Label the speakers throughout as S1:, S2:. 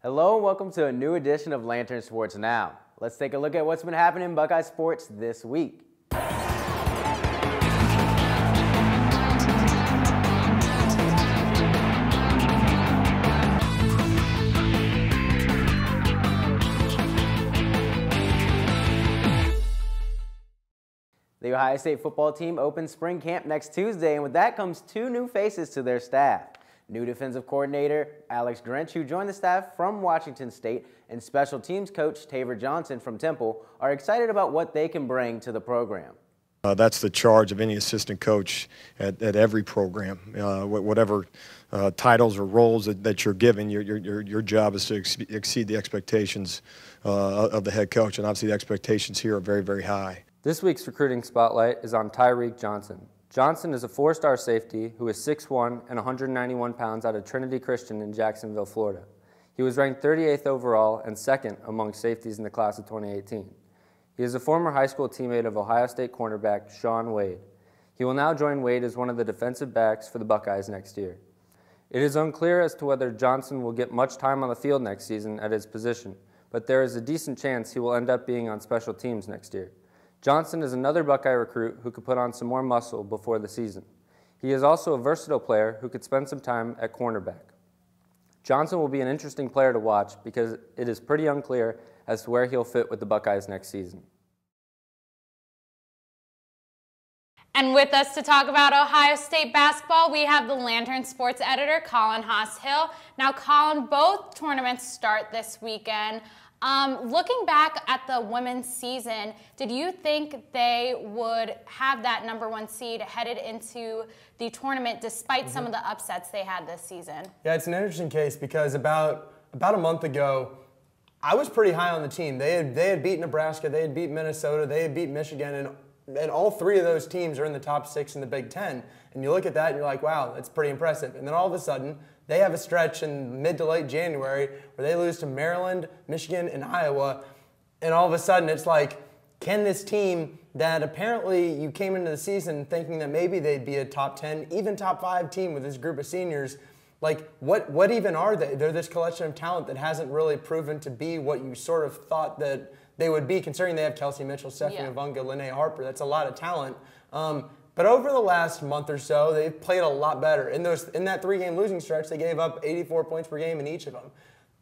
S1: Hello and welcome to a new edition of Lantern Sports Now. Let's take a look at what's been happening in Buckeye sports this week. The Ohio State football team opens spring camp next Tuesday, and with that comes two new faces to their staff. New defensive coordinator Alex Grinch, who joined the staff from Washington State, and special teams coach Taver Johnson from Temple are excited about what they can bring to the program.
S2: That's the charge of any assistant coach at every program. Whatever titles or roles that you're given, your job is to exceed the expectations of the head coach, and obviously the expectations here are very, very high.
S3: This week's recruiting spotlight is on Tyreek Johnson. Johnson is a four-star safety who is 6'1" and 191 pounds out of Trinity Christian in Jacksonville, Florida. He was ranked 38th overall and second among safeties in the class of 2018. He is a former high school teammate of Ohio State cornerback Shaun Wade. He will now join Wade as one of the defensive backs for the Buckeyes next year. It is unclear as to whether Johnson will get much time on the field next season at his position, but there is a decent chance he will end up being on special teams next year. Johnson is another Buckeye recruit who could put on some more muscle before the season. He is also a versatile player who could spend some time at cornerback. Johnson will be an interesting player to watch because it is pretty unclear as to where he'll fit with the Buckeyes next season.
S4: And with us to talk about Ohio State basketball, we have the Lantern sports editor, Colin Haas-Hill. Now, Colin, both tournaments start this weekend. Looking back at the women's season, did you think they would have that #1 seed headed into the tournament despite some of the upsets they had this season?
S5: Yeah, it's an interesting case because about a month ago, I was pretty high on the team. They had beat Nebraska, they had beat Minnesota, they had beat Michigan, and all three of those teams are in the top 6 in the Big Ten. And you look at that and you're like, wow, that's pretty impressive. And then all of a sudden, they have a stretch in mid to late January where they lose to Maryland, Michigan, and Iowa. And all of a sudden, it's like, can this team that apparently you came into the season thinking that maybe they'd be a top 10, even top 5 team with this group of seniors, like what even are they? They're this collection of talent that hasn't really proven to be what you sort of thought that they would be, considering they have Kelsey Mitchell, Stephanie Avunga, Linnea Harper. That's a lot of talent. But over the last month or so, they've played a lot better. In that 3-game losing stretch, they gave up 84 points per game in each of them.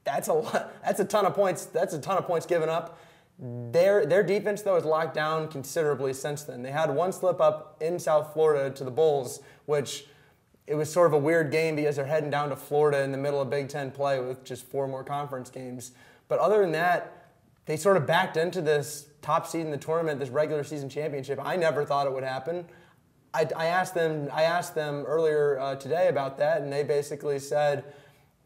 S5: That's a lot. That's a ton of points. That's a ton of points given up. Their defense, though, has locked down considerably since then. They had one slip up in South Florida to the Bulls, which it was sort of a weird game because they're heading down to Florida in the middle of Big Ten play with just 4 more conference games. But other than that, they sort of backed into this top seed in the tournament, this regular season championship. I never thought it would happen. I asked them earlier today about that, and they basically said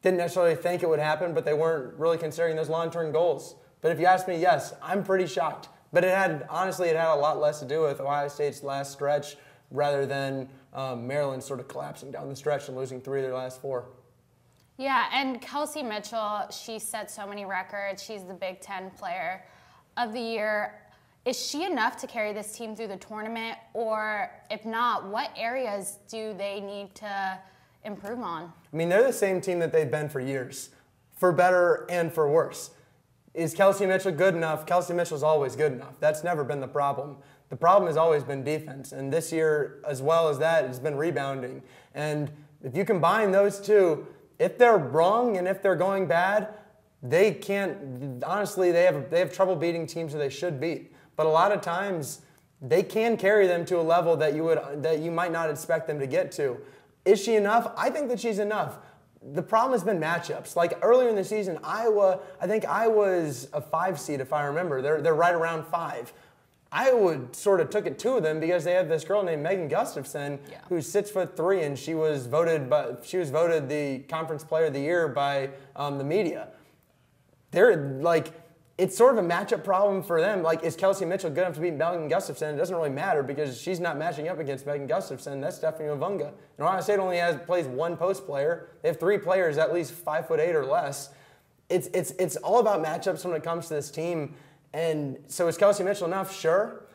S5: didn't necessarily think it would happen, but they weren't really considering those long-term goals. But if you ask me, yes, I'm pretty shocked. But honestly, it had a lot less to do with Ohio State's last stretch rather than Maryland sort of collapsing down the stretch and losing 3 of their last 4.
S4: Yeah, and Kelsey Mitchell, she set so many records. She's the Big Ten Player of the Year. Is she enough to carry this team through the tournament? Or if not, what areas do they need to improve on?
S5: I mean, they're the same team that they've been for years, for better and for worse. Is Kelsey Mitchell good enough? Kelsey Mitchell's always good enough. That's never been the problem. The problem has always been defense. And this year, as well as that, it's been rebounding. And if you combine those two, if they're wrong and if they're going bad, they can't, honestly, they have trouble beating teams that they should beat. But a lot of times, they can carry them to a level that you might not expect them to get to. Is she enough? I think that she's enough. The problem has been matchups. Like earlier in the season, Iowa, I think Iowa's a 5 seed if I remember. They're right around 5. Iowa sort of took it to them because they have this girl named Megan Gustafson who's 6'3", and she was voted the Conference Player of the Year by the media. They're like, it's sort of a matchup problem for them. Like, is Kelsey Mitchell good enough to beat Megan Gustafson? It doesn't really matter because she's not matching up against Megan Gustafson. That's Stephanie Avunga. And Ohio State only plays 1 post player. They have 3 players at least 5'8" or less. It's all about matchups when it comes to this team. And so is Kelsey Mitchell enough? Sure.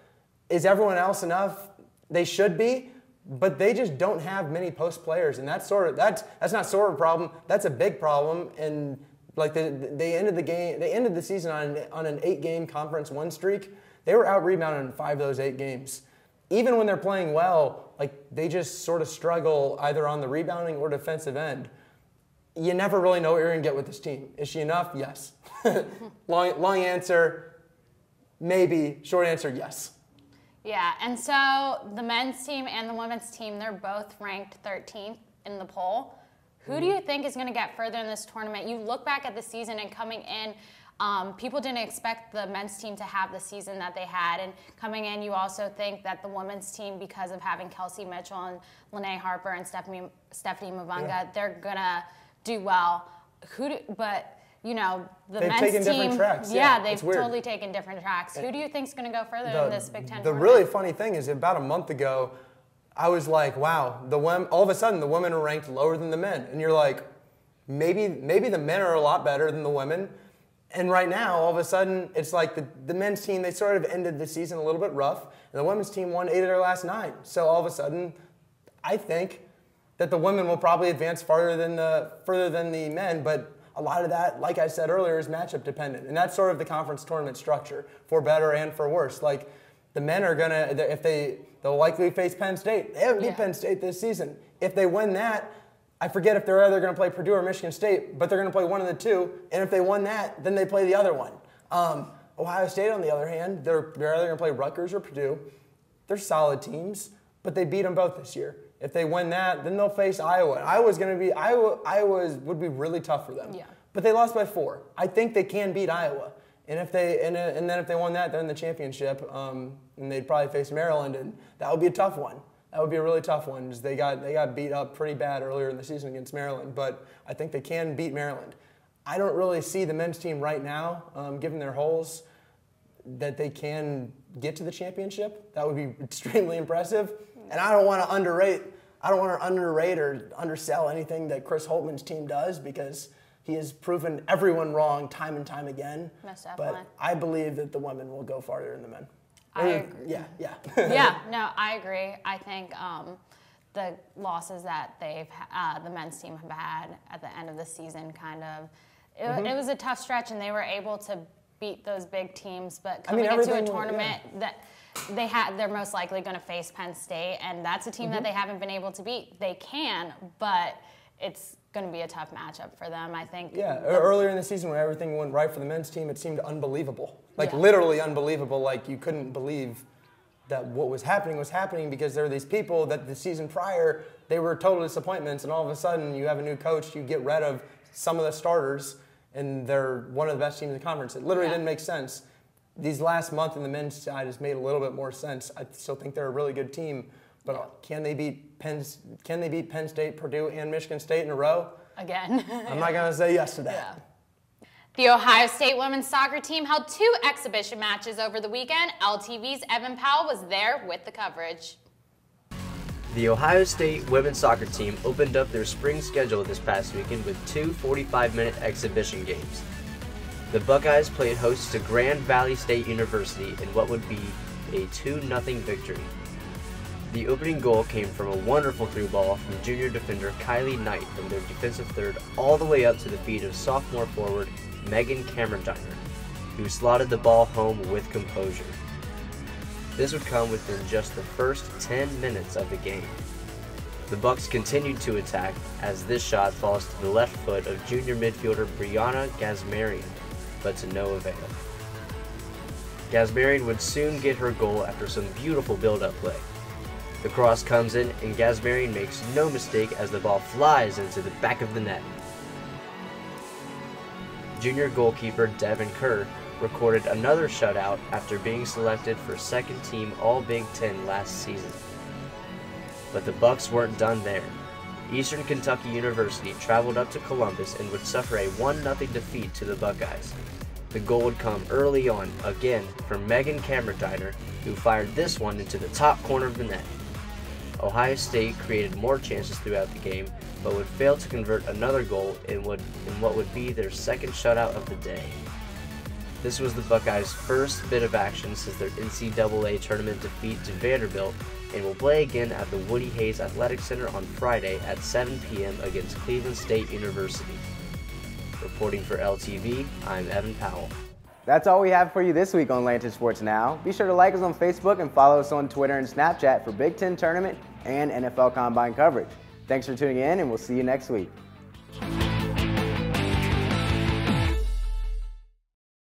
S5: Is everyone else enough? They should be. But they just don't have many post players, and that's not sort of a problem. That's a big problem. And Like they ended the season on an 8-game conference win streak. They were out-rebounded in 5 of those 8 games. Even when they're playing well, like they just sort of struggle either on the rebounding or defensive end. You never really know what you're going to get with this team. Is she enough? Yes. long answer, maybe. Short answer, yes.
S4: Yeah, and so the men's team and the women's team, they're both ranked 13th in the poll. Who do you think is going to get further in this tournament? You look back at the season and coming in, people didn't expect the men's team to have the season that they had. And coming in, you also think that the women's team, because of having Kelsey Mitchell and Lene Harper and Stephanie Mavunga, they're going to do well. But, you know, the
S5: they've
S4: men's
S5: taken
S4: team,
S5: different tracks.
S4: Yeah, they've totally taken different tracks. Who do you think is going to go further in this Big Ten
S5: The
S4: tournament?
S5: really funny thing is about a month ago, I was like, wow, all of a sudden the women are ranked lower than the men. And you're like, maybe the men are a lot better than the women. And right now, all of a sudden, it's like the men's team, they sort of ended the season a little bit rough, and the women's team won 8 of their last 9. So all of a sudden, I think that the women will probably advance further than the men, but a lot of that, like I said earlier, is matchup dependent. And that's sort of the conference tournament structure, for better and for worse. Like, the men are going to, they'll likely face Penn State. They haven't beat Penn State this season. If they win that, I forget if they're either going to play Purdue or Michigan State, but they're going to play one of the two. And if they won that, then they play the other one. Ohio State, on the other hand, they're either going to play Rutgers or Purdue. They're solid teams, but they beat them both this year. If they win that, then they'll face Iowa. Iowa would be really tough for them. Yeah. But they lost by 4. I think they can beat Iowa. And then if they won that, they're in the championship, and they'd probably face Maryland, and that would be a tough one. That would be a really tough one, because they got beat up pretty bad earlier in the season against Maryland. But I think they can beat Maryland. I don't really see the men's team right now, given their holes, that they can get to the championship. That would be extremely impressive. And I don't want to underrate or undersell anything that Chris Holtman's team does, because he has proven everyone wrong time and time again.
S4: Most definitely.
S5: But I believe that the women will go farther than the men.
S4: I agree.
S5: Yeah.
S4: Yeah, no, I agree. I think the losses that the men's team have had at the end of the season it was a tough stretch, and they were able to beat those big teams. But coming into a tournament that they're most likely going to face Penn State, and that's a team that they haven't been able to beat. They can, but it's going to be a tough matchup for them, I think.
S5: Yeah, earlier in the season when everything went right for the men's team, it seemed unbelievable. Like, literally unbelievable. Like, you couldn't believe that what was happening, because there were these people that the season prior, they were total disappointments, and all of a sudden you have a new coach, you get rid of some of the starters, and they're one of the best teams in the conference. It literally didn't make sense. These last month in the men's side has made a little bit more sense. I still think they're a really good team. But can they beat Penn State, Purdue, and Michigan State in a row? Again. I'm not going to say yes to that.
S4: Yeah. The Ohio State women's soccer team held 2 exhibition matches over the weekend. LTV's Evan Powell was there with the coverage.
S6: The Ohio State women's soccer team opened up their spring schedule this past weekend with 2 45-minute exhibition games. The Buckeyes played host to Grand Valley State University in what would be a 2-0 victory. The opening goal came from a wonderful through ball from junior defender Kylie Knight from their defensive third all the way up to the feet of sophomore forward Megan Cameron-Diner, who slotted the ball home with composure. This would come within just the first 10 minutes of the game. The Bucks continued to attack as this shot falls to the left foot of junior midfielder Brianna Gazmarian, but to no avail. Gazmarian would soon get her goal after some beautiful build-up play. The cross comes in, and Gazmarian makes no mistake as the ball flies into the back of the net. Junior goalkeeper Devin Kerr recorded another shutout after being selected for second team All-Big Ten last season. But the Bucks weren't done there. Eastern Kentucky University traveled up to Columbus and would suffer a 1-0 defeat to the Buckeyes. The goal would come early on, again from Megan Cameron-Diner, who fired this one into the top corner of the net. Ohio State created more chances throughout the game, but would fail to convert another goal in what would be their second shutout of the day. This was the Buckeyes' first bit of action since their NCAA tournament defeat to Vanderbilt, and will play again at the Woody Hayes Athletic Center on Friday at 7 p.m. against Cleveland State University. Reporting for LTV, I'm Evan Powell.
S1: That's all we have for you this week on Lantern Sports Now. Be sure to like us on Facebook and follow us on Twitter and Snapchat for Big Ten Tournament and NFL Combine coverage. Thanks for tuning in, and we'll see you next week.